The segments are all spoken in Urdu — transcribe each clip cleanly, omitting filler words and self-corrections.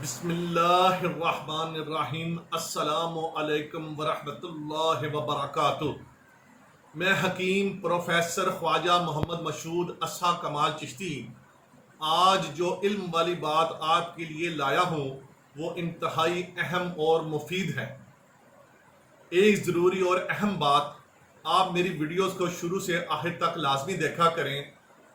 بسم اللہ الرحمن الرحیم۔ السلام علیکم ورحمۃ اللہ وبرکاتہ۔ میں حکیم پروفیسر خواجہ محمد مسعود اسحا کمال چشتی آج جو علم والی بات آپ کے لیے لایا ہوں وہ انتہائی اہم اور مفید ہے۔ ایک ضروری اور اہم بات، آپ میری ویڈیوز کو شروع سے آخر تک لازمی دیکھا کریں۔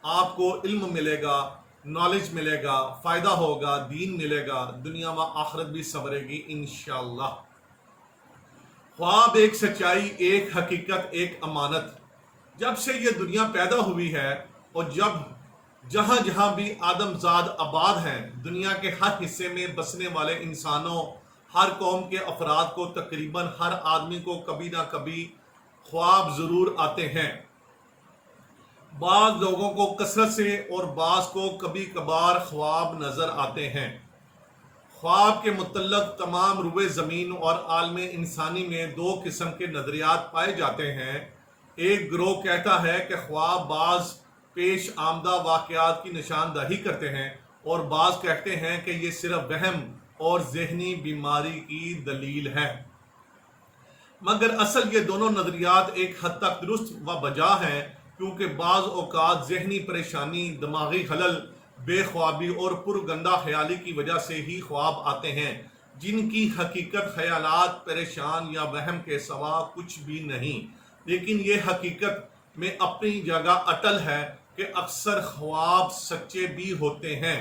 آپ کو علم ملے گا، نالج ملے گا، فائدہ ہوگا، دین ملے گا، دنیا و آخرت بھی سنورے گی انشاءاللہ۔ خواب ایک سچائی، ایک حقیقت، ایک امانت۔ جب سے یہ دنیا پیدا ہوئی ہے اور جہاں جہاں بھی آدم زاد آباد ہیں، دنیا کے ہر حصے میں بسنے والے انسانوں، ہر قوم کے افراد کو، تقریباً ہر آدمی کو کبھی نہ کبھی خواب ضرور آتے ہیں۔ بعض لوگوں کو کثرت سے اور بعض کو کبھی کبھار خواب نظر آتے ہیں۔ خواب کے متعلق تمام روئے زمین اور عالم انسانی میں دو قسم کے نظریات پائے جاتے ہیں۔ ایک گروہ کہتا ہے کہ خواب بعض پیش آمدہ واقعات کی نشاندہی کرتے ہیں، اور بعض کہتے ہیں کہ یہ صرف وہم اور ذہنی بیماری کی دلیل ہے۔ مگر اصل یہ دونوں نظریات ایک حد تک درست و بجا ہیں، کیونکہ بعض اوقات ذہنی پریشانی، دماغی خلل، بے خوابی اور پرگندہ خیالی کی وجہ سے ہی خواب آتے ہیں، جن کی حقیقت خیالات، پریشان یا وہم کے سوا کچھ بھی نہیں۔ لیکن یہ حقیقت میں اپنی جگہ اٹل ہے کہ اکثر خواب سچے بھی ہوتے ہیں،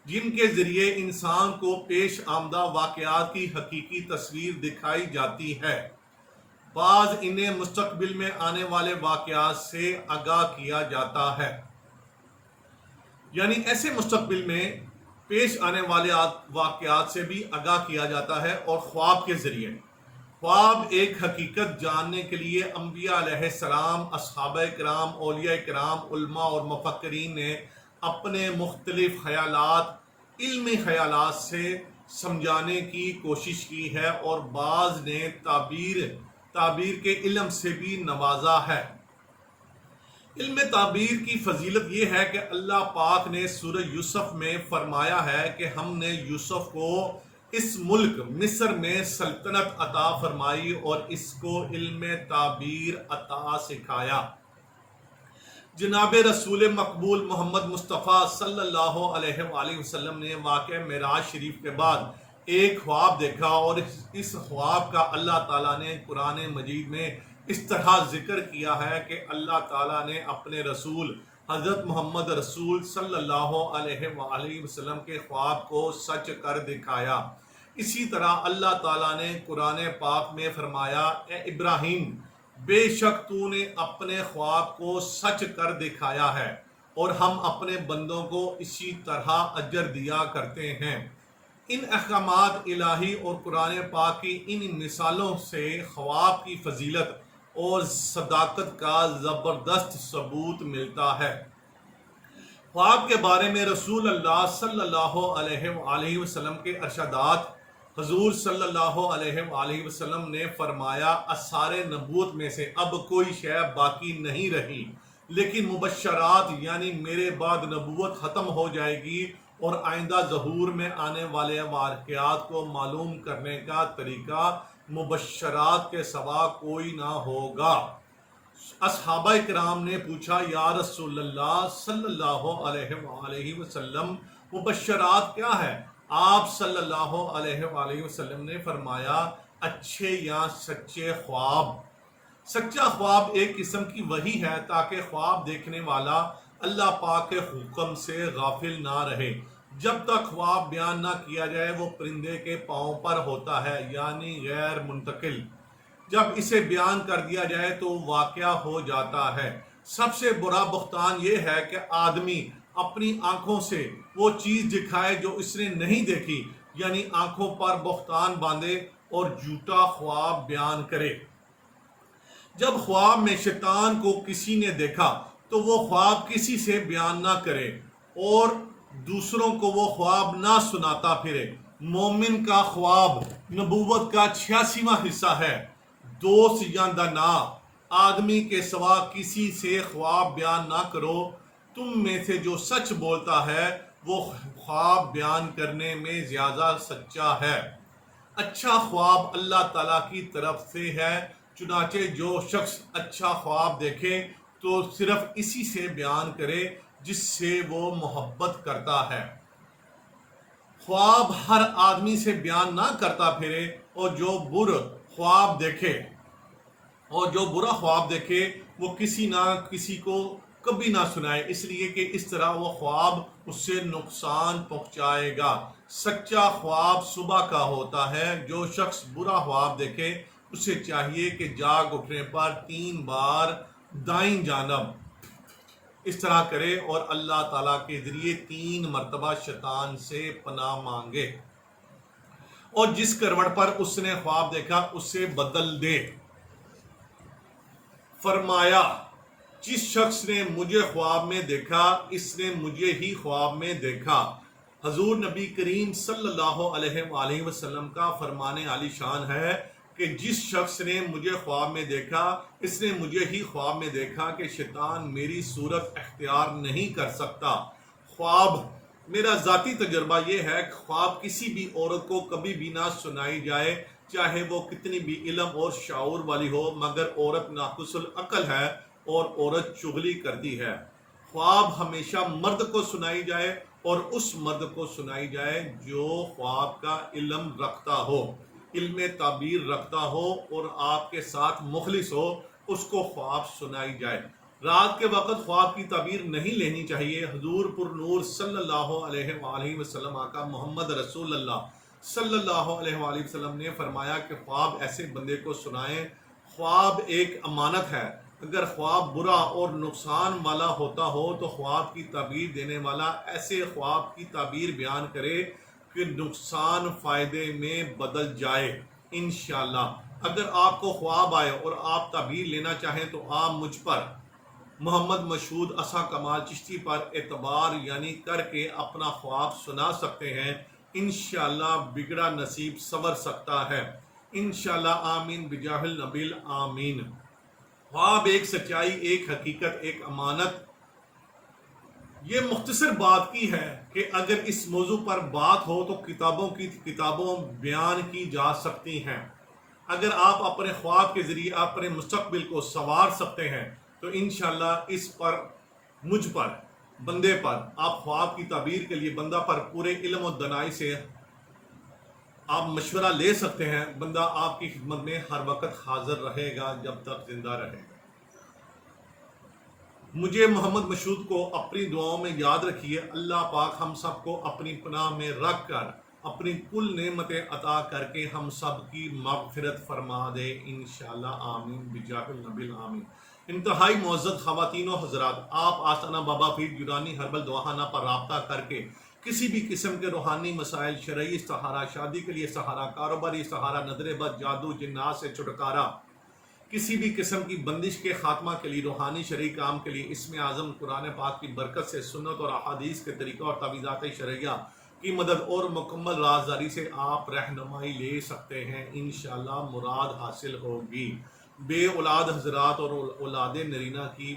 جن کے ذریعے انسان کو پیش آمدہ واقعات کی حقیقی تصویر دکھائی جاتی ہے۔ بعض انہیں مستقبل میں آنے والے واقعات سے آگاہ کیا جاتا ہے، یعنی ایسے مستقبل میں پیش آنے والے واقعات سے بھی آگاہ کیا جاتا ہے، اور خواب کے ذریعے۔ خواب ایک حقیقت جاننے کے لیے انبیاء علیہ السلام، اصحابہ کرام، اولیاء کرام، علماء اور مفکرین نے اپنے مختلف خیالات علمی خیالات سے سمجھانے کی کوشش کی ہے، اور بعض نے تعبیر کے علم سے بھی نوازا ہے۔ علم تعبیر کی فضیلت یہ ہے کہ اللہ پاک نے سورہ یوسف میں فرمایا ہے کہ ہم نے یوسف کو اس ملک مصر میں سلطنت عطا فرمائی اور اس کو علم تعبیر عطا سکھایا۔ جناب رسول مقبول محمد مصطفیٰ صلی اللہ علیہ وآلہ وسلم نے واقعہ معراج شریف کے بعد ایک خواب دیکھا، اور اس خواب کا اللہ تعالیٰ نے قرآن مجید میں اس طرح ذکر کیا ہے کہ اللہ تعالیٰ نے اپنے رسول حضرت محمد رسول صلی اللہ علیہ وآلہ وسلم کے خواب کو سچ کر دکھایا۔ اسی طرح اللہ تعالیٰ نے قرآن پاک میں فرمایا، اے ابراہیم، بے شک تو نے اپنے خواب کو سچ کر دکھایا ہے، اور ہم اپنے بندوں کو اسی طرح اجر دیا کرتے ہیں۔ ان احکامات الہی اور قرآن پاک کی ان مثالوں سے خواب کی فضیلت اور صداقت کا زبردست ثبوت ملتا ہے۔ خواب کے بارے میں رسول اللہ صلی اللہ علیہ وآلہ وسلم کے ارشادات۔ حضور صلی اللہ علیہ وآلہ وسلم نے فرمایا، اسرار نبوت میں سے اب کوئی شے باقی نہیں رہی، لیکن مبشرات یعنی میرے بعد نبوت ختم ہو جائے گی، اور آئندہ ظہور میں آنے والے واقعات کو معلوم کرنے کا طریقہ مبشرات کے سوا کوئی نہ ہوگا۔ اصحابہ کرام نے پوچھا، یا رسول اللہ صلی اللہ علیہ وآلہ وسلم، مبشرات کیا ہے؟ آپ صلی اللہ علیہ وآلہ وسلم نے فرمایا، اچھے یا سچے خواب۔ سچا خواب ایک قسم کی وحی ہے تاکہ خواب دیکھنے والا اللہ پاک کے حکم سے غافل نہ رہے۔ جب تک خواب بیان نہ کیا جائے وہ پرندے کے پاؤں پر ہوتا ہے، یعنی غیر منتقل۔ جب اسے بیان کر دیا جائے تو واقعہ ہو جاتا ہے۔ سب سے برا بہتان یہ ہے کہ آدمی اپنی آنکھوں سے وہ چیز دکھائے جو اس نے نہیں دیکھی، یعنی آنکھوں پر بہتان باندھے اور جھوٹا خواب بیان کرے۔ جب خواب میں شیطان کو کسی نے دیکھا تو وہ خواب کسی سے بیان نہ کرے اور دوسروں کو وہ خواب نہ سناتا پھرے۔ مومن کا خواب نبوت کا 86واں حصہ ہے۔ دوست یا دانا آدمی کے سوا کسی سے خواب بیان نہ کرو۔ تم میں سے جو سچ بولتا ہے وہ خواب بیان کرنے میں زیادہ سچا ہے۔ اچھا خواب اللہ تعالیٰ کی طرف سے ہے، چنانچہ جو شخص اچھا خواب دیکھے تو صرف اسی سے بیان کرے جس سے وہ محبت کرتا ہے۔ خواب ہر آدمی سے بیان نہ کرتا پھرے، اور جو برا خواب دیکھے وہ کسی نہ کسی کو کبھی نہ سنائے، اس لیے کہ اس طرح وہ خواب اس سے نقصان پہنچائے گا۔ سچا خواب صبح کا ہوتا ہے۔ جو شخص برا خواب دیکھے اسے چاہیے کہ جاگ اٹھنے پر 3 بار دائیں جانب اس طرح کرے اور اللہ تعالیٰ کے ذریعے 3 مرتبہ شیطان سے پناہ مانگے، اور جس کروٹ پر اس نے خواب دیکھا اسے بدل دے۔ فرمایا، جس شخص نے مجھے خواب میں دیکھا اس نے مجھے ہی خواب میں دیکھا۔ حضور نبی کریم صلی اللہ علیہ وآلہ وسلم کا فرمان عالی شان ہے کہ جس شخص نے مجھے خواب میں دیکھا اس نے مجھے ہی خواب میں دیکھا کہ شیطان میری صورت اختیار نہیں کر سکتا۔ خواب، میرا ذاتی تجربہ یہ ہے کہ خواب کسی بھی عورت کو کبھی بھی نہ سنائی جائے، چاہے وہ کتنی بھی علم اور شعور والی ہو، مگر عورت ناقص العقل ہے اور عورت چغلی کرتی ہے۔ خواب ہمیشہ مرد کو سنائی جائے، اور اس مرد کو سنائی جائے جو خواب کا علم رکھتا ہو، علم تعبیر رکھتا ہو اور آپ کے ساتھ مخلص ہو، اس کو خواب سنائی جائے۔ رات کے وقت خواب کی تعبیر نہیں لینی چاہیے۔ حضور پر نور صلی اللہ علیہ وآلہ وسلم آقا محمد رسول اللہ صلی اللہ علیہ وآلہ وسلم نے فرمایا کہ خواب ایسے بندے کو سنائیں۔ خواب ایک امانت ہے۔ اگر خواب برا اور نقصان والا ہوتا ہو تو خواب کی تعبیر دینے والا ایسے خواب کی تعبیر بیان کرے کہ نقصان فائدے میں بدل جائے انشاءاللہ۔ اگر آپ کو خواب آئے اور آپ تعبیر لینا چاہیں تو آپ مجھ پر محمد مشہود عصا کمال چشتی پر اعتبار کر کے اپنا خواب سنا سکتے ہیں۔ انشاءاللہ بگڑا نصیب سنور سکتا ہے انشاءاللہ۔ آمین بجاہ النبی آمین۔ خواب ایک سچائی، ایک حقیقت، ایک امانت۔ یہ مختصر بات کی ہے کہ اگر اس موضوع پر بات ہو تو کتابوں بیان کی جا سکتی ہیں۔ اگر آپ اپنے خواب کے ذریعے اپنے مستقبل کو سنوار سکتے ہیں تو انشاءاللہ اس پر، مجھ پر، بندے پر، آپ خواب کی تعبیر کے لیے بندہ پر پورے علم و دانائی سے آپ مشورہ لے سکتے ہیں۔ بندہ آپ کی خدمت میں ہر وقت حاضر رہے گا جب تک زندہ رہے گا۔ مجھے محمد مشہود کو اپنی دعاؤں میں یاد رکھیے۔ اللہ پاک ہم سب کو اپنی پناہ میں رکھ کر اپنی کل نعمتیں عطا کر کے ہم سب کی مغفرت فرما دے انشاءاللہ۔ آمین بجاہ النبی آمین۔ انتہائی معزز خواتین و حضرات، آپ آستانہ بابا فرید یونانی ہربل دواخانہ پر رابطہ کر کے کسی بھی قسم کے روحانی مسائل، شرعی استخارہ، شادی کے لیے استخارہ، کاروباری استخارہ، نظر بد، جادو، جنات سے چھٹکارا، کسی بھی قسم کی بندش کے خاتمہ کے لیے، روحانی شرعی کام کے لیے، اسم اعظم قرآن پاک کی برکت سے، سنت اور احادیث کے طریقہ اور تعویذات شرعیہ کی مدد اور مکمل رازداری سے آپ رہنمائی لے سکتے ہیں۔ انشاءاللہ مراد حاصل ہوگی۔ بے اولاد حضرات اور اولاد نرینہ کی،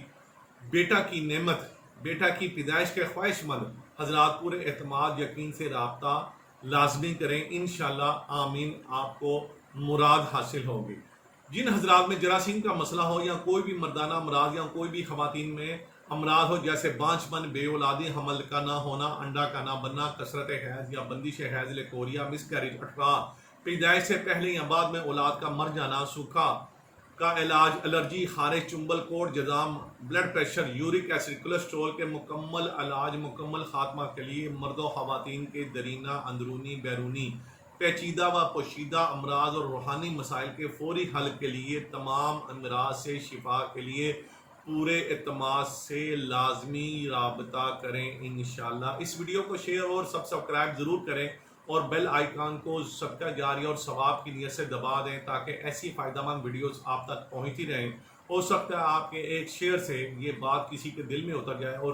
بیٹا کی نعمت، بیٹا کی پیدائش کے خواہش مند حضرات پورے اعتماد یقین سے رابطہ لازمی کریں انشاءاللہ۔ آمین۔ آپ کو مراد حاصل ہوگی۔ جن حضرات میں جراثیم کا مسئلہ ہو یا کوئی بھی مردانہ امراض یا کوئی بھی خواتین میں امراض ہو جیسے بانجھ پن، بے اولادی، حمل کا نہ ہونا، انڈا کا نہ بننا، کثرت حیض یا بندش حیض، لیکوریا، مسکیریج، اٹھرا، پیدائش سے پہلے یا بعد میں اولاد کا مر جانا، سوکھا کا علاج، الرجی، خارش، چنبل، کوڑ، جذام، blood pressure, uric acid, cholesterol کے مکمل علاج، مکمل خاتمہ کے لیے مرد و خواتین کے درینہ، اندرونی، بیرونی، پیچیدہ و پوشیدہ امراض اور روحانی مسائل کے فوری حل کے لیے، تمام امراض سے شفا کے لیے پورے اعتماد سے لازمی رابطہ کریں انشاءاللہ۔ اس ویڈیو کو شیئر اور سبسکرائب ضرور کریں اور بیل آئیکن کو صدقہ جاریہ اور ثواب کی نیت سے دبا دیں تاکہ ایسی فائدہ مند ویڈیوز آپ تک پہنچتی رہیں۔ ہو سکتا ہے آپ کے ایک شیئر سے یہ بات کسی کے دل میں اتر جائے اور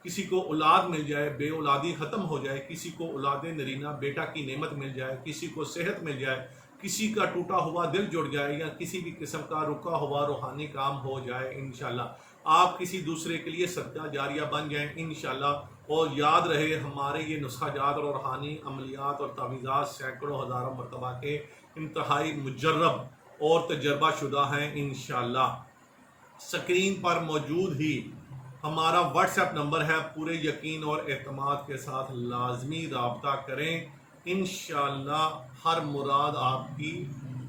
کسی کو اولاد مل جائے، بے اولادی ختم ہو جائے، کسی کو اولاد نرینہ، بیٹا کی نعمت مل جائے، کسی کو صحت مل جائے، کسی کا ٹوٹا ہوا دل جڑ جائے یا کسی بھی قسم کا رکا ہوا روحانی کام ہو جائے انشاءاللہ۔ آپ کسی دوسرے کے لیے صدقہ جاریہ بن جائیں انشاءاللہ۔ اور یاد رہے ہمارے یہ نسخہ جات اور روحانی عملیات اور تعویذات سینکڑوں ہزاروں مرتبہ کے انتہائی مجرب اور تجربہ شدہ ہیں انشاءاللہ۔ سکرین پر موجود ہی ہمارا واٹس ایپ نمبر ہے، پورے یقین اور اعتماد کے ساتھ لازمی رابطہ کریں، انشاءاللہ ہر مراد آپ کی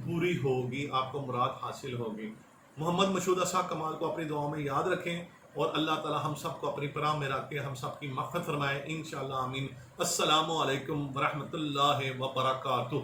پوری ہوگی، آپ کو مراد حاصل ہوگی۔ محمد مشہود صاحب کمال کو اپنی دعاؤں میں یاد رکھیں، اور اللہ تعالی ہم سب کو اپنی پناہ میں رکھ کے ہم سب کی مغفرت فرمائے انشاءاللہ، آمین۔ السلام علیکم ورحمۃ اللہ وبرکاتہ۔